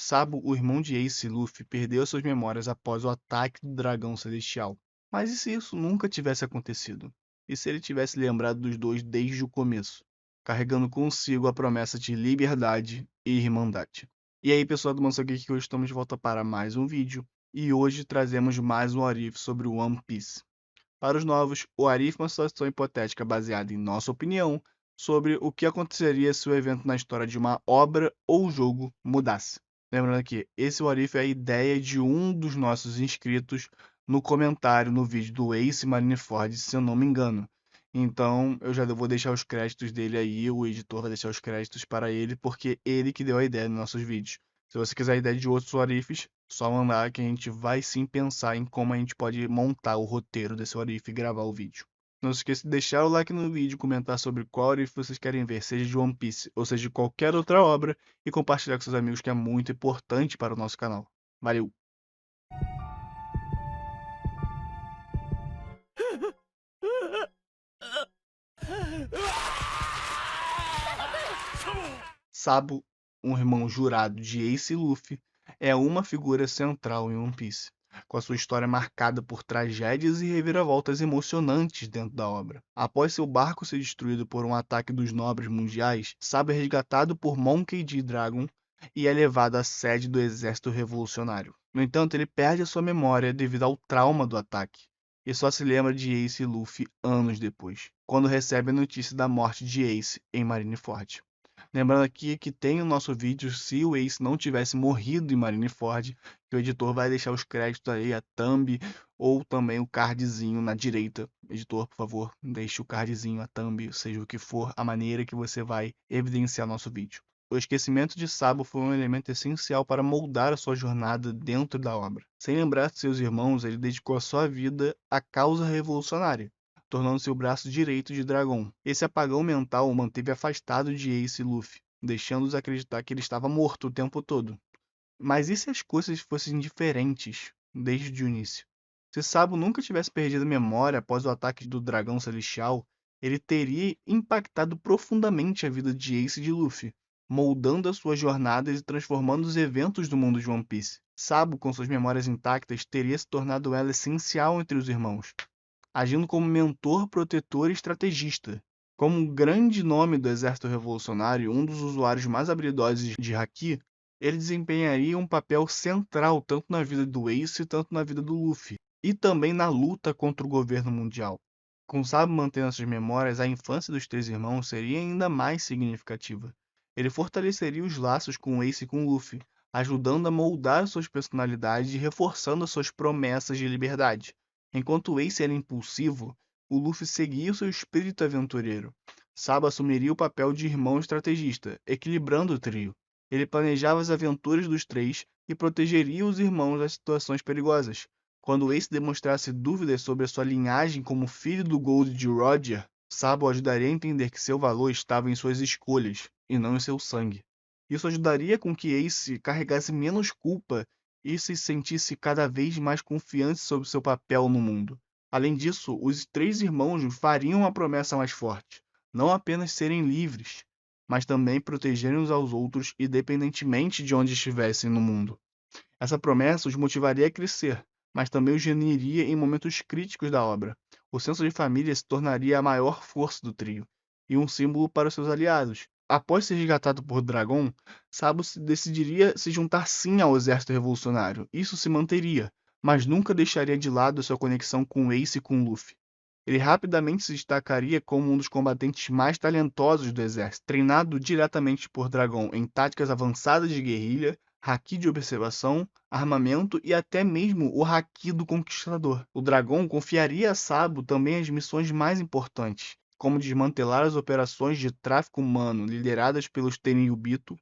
Sabo, o irmão de Ace e Luffy, perdeu suas memórias após o ataque do dragão celestial. Mas e se isso nunca tivesse acontecido? E se ele tivesse lembrado dos dois desde o começo, carregando consigo a promessa de liberdade e irmandade? E aí, pessoal do Mansão Geek, hoje estamos de volta para mais um vídeo, e hoje trazemos mais um What If sobre o One Piece. Para os novos, o What If é uma situação hipotética baseada em nossa opinião sobre o que aconteceria se o evento na história de uma obra ou jogo mudasse. Lembrando que esse What If é a ideia de um dos nossos inscritos no comentário no vídeo do Ace Marineford, se eu não me engano. Então eu já vou deixar os créditos dele aí, o editor vai deixar os créditos para ele, porque ele que deu a ideia nos nossos vídeos. Se você quiser a ideia de outros What Ifs, só mandar que a gente vai sim pensar em como a gente pode montar o roteiro desse What If e gravar o vídeo. Não se esqueça de deixar o like no vídeo, comentar sobre qual What If vocês querem ver, seja de One Piece ou seja de qualquer outra obra, e compartilhar com seus amigos, que é muito importante para o nosso canal. Valeu! Sabo, um irmão jurado de Ace e Luffy, é uma figura central em One Piece, com a sua história marcada por tragédias e reviravoltas emocionantes dentro da obra. Após seu barco ser destruído por um ataque dos nobres mundiais, Sabo é resgatado por Monkey D. Dragon e é levado à sede do exército revolucionário. No entanto, ele perde a sua memória devido ao trauma do ataque, e só se lembra de Ace e Luffy anos depois, quando recebe a notícia da morte de Ace em Marineford. Lembrando aqui que tem o nosso vídeo se o Ace não tivesse morrido em Marineford, que o editor vai deixar os créditos aí, a thumb ou também o cardzinho na direita. Editor, por favor, deixe o cardzinho, a thumb, seja o que for, a maneira que você vai evidenciar nosso vídeo. O esquecimento de Sabo foi um elemento essencial para moldar a sua jornada dentro da obra. Sem lembrar de seus irmãos, ele dedicou a sua vida à causa revolucionária, tornando-se o braço direito de Dragon. Esse apagão mental o manteve afastado de Ace e Luffy, deixando-os acreditar que ele estava morto o tempo todo. Mas e se as coisas fossem diferentes desde o início? Se Sabo nunca tivesse perdido a memória após o ataque do dragão celestial, ele teria impactado profundamente a vida de Ace e de Luffy, moldando as suas jornadas e transformando os eventos do mundo de One Piece. Sabo, com suas memórias intactas, teria se tornado ela essencial entre os irmãos, agindo como mentor, protetor e estrategista. Como um grande nome do exército revolucionário, um dos usuários mais habilidosos de Haki, ele desempenharia um papel central tanto na vida do Ace quanto na vida do Luffy, e também na luta contra o governo mundial. Com Sabo mantendo essas memórias, a infância dos três irmãos seria ainda mais significativa. Ele fortaleceria os laços com o Ace e com o Luffy, ajudando a moldar suas personalidades e reforçando as suas promessas de liberdade. Enquanto o Ace era impulsivo, o Luffy seguia o seu espírito aventureiro. Sabo assumiria o papel de irmão estrategista, equilibrando o trio. Ele planejava as aventuras dos três e protegeria os irmãos das situações perigosas. Quando o Ace demonstrasse dúvidas sobre a sua linhagem como filho do Gold de Roger, Sabo ajudaria a entender que seu valor estava em suas escolhas, e não em seu sangue. Isso ajudaria com que Ace carregasse menos culpa e se sentisse cada vez mais confiante sobre seu papel no mundo. Além disso, os três irmãos fariam uma promessa mais forte: não apenas serem livres, mas também protegerem uns aos outros independentemente de onde estivessem no mundo. Essa promessa os motivaria a crescer, mas também os uniria em momentos críticos da obra. O senso de família se tornaria a maior força do trio, e um símbolo para os seus aliados. Após ser resgatado por Dragon, Sabo decidiria se juntar sim ao exército revolucionário. Isso se manteria, mas nunca deixaria de lado sua conexão com Ace e com Luffy. Ele rapidamente se destacaria como um dos combatentes mais talentosos do exército, treinado diretamente por Dragon em táticas avançadas de guerrilha, haki de observação, armamento e até mesmo o haki do conquistador. O Dragon confiaria a Sabo também as missões mais importantes, como desmantelar as operações de tráfico humano lideradas pelos Tenryubito,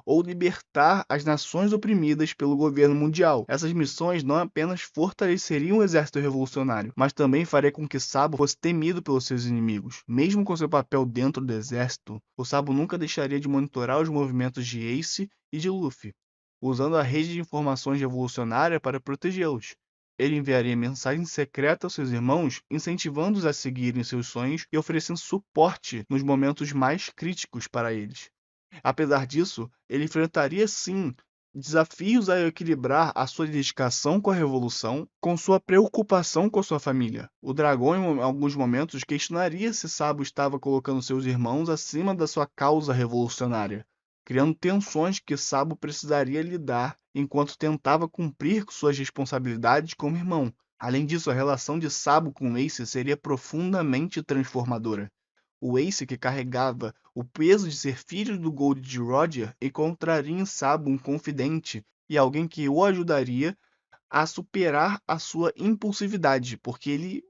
ou libertar as nações oprimidas pelo governo mundial. Essas missões não apenas fortaleceriam o exército revolucionário, mas também faria com que Sabo fosse temido pelos seus inimigos. Mesmo com seu papel dentro do exército, o Sabo nunca deixaria de monitorar os movimentos de Ace e de Luffy, usando a rede de informações revolucionária para protegê-los. Ele enviaria mensagens secretas aos seus irmãos, incentivando-os a seguirem seus sonhos e oferecendo suporte nos momentos mais críticos para eles. Apesar disso, ele enfrentaria sim desafios a equilibrar a sua dedicação com a revolução com sua preocupação com a sua família. O dragão, em alguns momentos, questionaria se Sabo estava colocando seus irmãos acima da sua causa revolucionária, criando tensões que Sabo precisaria lidar enquanto tentava cumprir suas responsabilidades como irmão. Além disso, a relação de Sabo com Ace seria profundamente transformadora. O Ace, que carregava o peso de ser filho do Gold Roger, encontraria em Sabo um confidente e alguém que o ajudaria a superar a sua impulsividade, porque ele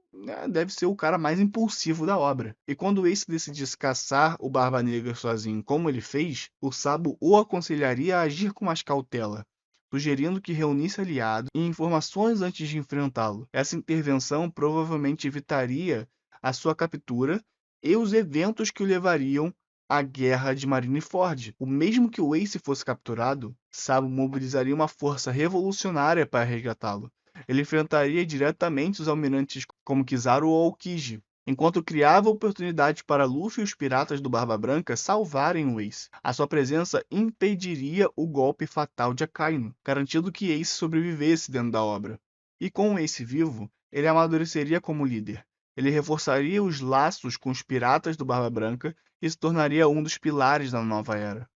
deve ser o cara mais impulsivo da obra. E quando o Ace decidisse caçar o Barba Negra sozinho, como ele fez, o Sabo o aconselharia a agir com mais cautela, sugerindo que reunisse aliados e informações antes de enfrentá-lo. Essa intervenção provavelmente evitaria a sua captura e os eventos que o levariam à guerra de Marineford. O mesmo que o Ace fosse capturado, Sabo mobilizaria uma força revolucionária para resgatá-lo. Ele enfrentaria diretamente os almirantes como Kizaru ou Aokiji, enquanto criava oportunidades para Luffy e os piratas do Barba Branca salvarem o Ace. A sua presença impediria o golpe fatal de Akainu, garantindo que Ace sobrevivesse dentro da obra. E com o Ace vivo, ele amadureceria como líder. Ele reforçaria os laços com os piratas do Barba Branca e se tornaria um dos pilares da nova era.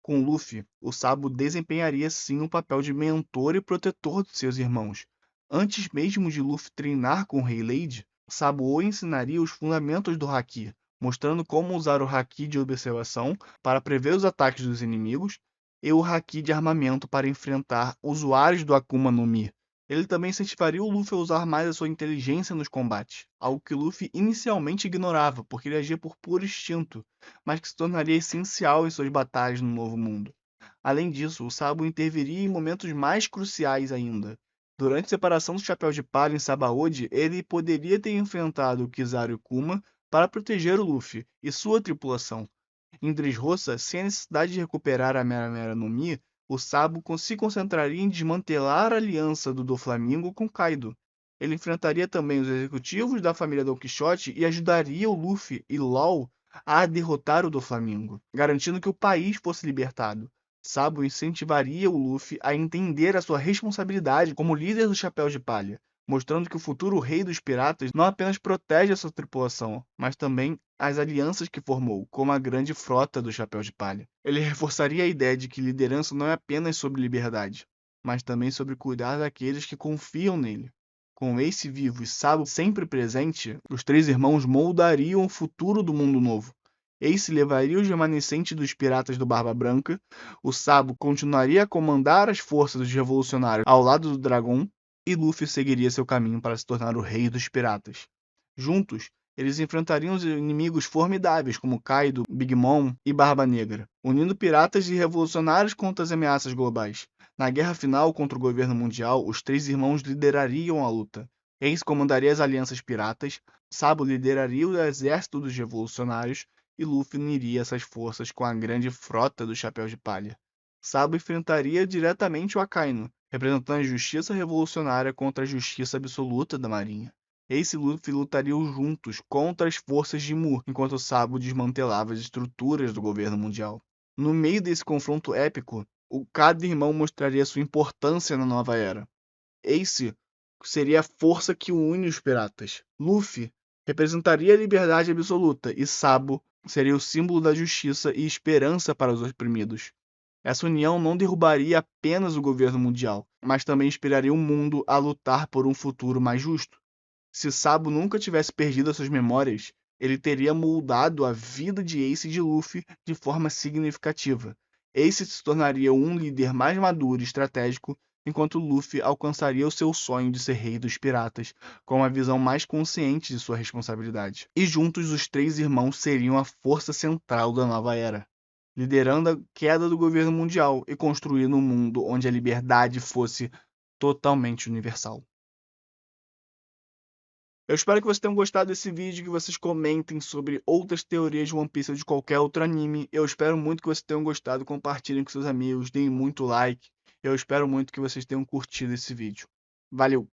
Com Luffy, o Sabo desempenharia sim um papel de mentor e protetor de seus irmãos. Antes mesmo de Luffy treinar com o Rei Lade, Sabo o ensinaria os fundamentos do Haki, mostrando como usar o Haki de observação para prever os ataques dos inimigos e o Haki de armamento para enfrentar usuários do Akuma no Mi. Ele também incentivaria o Luffy a usar mais a sua inteligência nos combates, algo que Luffy inicialmente ignorava, porque ele agia por puro instinto, mas que se tornaria essencial em suas batalhas no Novo Mundo. Além disso, o Sabo interviria em momentos mais cruciais ainda. Durante a separação do Chapéu de Palha em Sabaody, ele poderia ter enfrentado o Kizaru e Kuma para proteger o Luffy e sua tripulação. Em Dressrosa, sem a necessidade de recuperar a Mera Mera no Mi, o Sabo se concentraria em desmantelar a aliança do Doflamingo com Kaido. Ele enfrentaria também os executivos da família Don Quixote e ajudaria o Luffy e Law a derrotar o Doflamingo, garantindo que o país fosse libertado. Sabo incentivaria o Luffy a entender a sua responsabilidade como líder do Chapéu de Palha, mostrando que o futuro rei dos piratas não apenas protege a sua tripulação, mas também as alianças que formou, como a grande frota do Chapéu de Palha. Ele reforçaria a ideia de que liderança não é apenas sobre liberdade, mas também sobre cuidar daqueles que confiam nele. Com Ace vivo e Sabo sempre presente, os três irmãos moldariam o futuro do mundo novo. Ace levaria os remanescentes dos piratas do Barba Branca, o Sabo continuaria a comandar as forças dos revolucionários ao lado do Dragão, e Luffy seguiria seu caminho para se tornar o rei dos piratas. Juntos, eles enfrentariam os inimigos formidáveis como Kaido, Big Mom e Barba Negra, unindo piratas e revolucionários contra as ameaças globais. Na guerra final contra o governo mundial, os três irmãos liderariam a luta. Ace comandaria as alianças piratas, Sabo lideraria o exército dos revolucionários e Luffy uniria essas forças com a grande frota do Chapéu de Palha. Sabo enfrentaria diretamente o Akainu, representando a justiça revolucionária contra a justiça absoluta da Marinha. Ace e Luffy lutariam juntos contra as forças de Mu, enquanto Sabo desmantelava as estruturas do governo mundial. No meio desse confronto épico, cada irmão mostraria sua importância na nova era. Ace seria a força que une os piratas. Luffy representaria a liberdade absoluta e Sabo seria o símbolo da justiça e esperança para os oprimidos. Essa união não derrubaria apenas o governo mundial, mas também inspiraria o mundo a lutar por um futuro mais justo. Se Sabo nunca tivesse perdido suas memórias, ele teria moldado a vida de Ace e de Luffy de forma significativa. Ace se tornaria um líder mais maduro e estratégico, enquanto Luffy alcançaria o seu sonho de ser rei dos piratas, com uma visão mais consciente de sua responsabilidade. E juntos os três irmãos seriam a força central da nova era, liderando a queda do governo mundial e construindo um mundo onde a liberdade fosse totalmente universal. Eu espero que vocês tenham gostado desse vídeo, que vocês comentem sobre outras teorias de One Piece ou de qualquer outro anime. Eu espero muito que vocês tenham gostado, compartilhem com seus amigos, deem muito like. Eu espero muito que vocês tenham curtido esse vídeo. Valeu!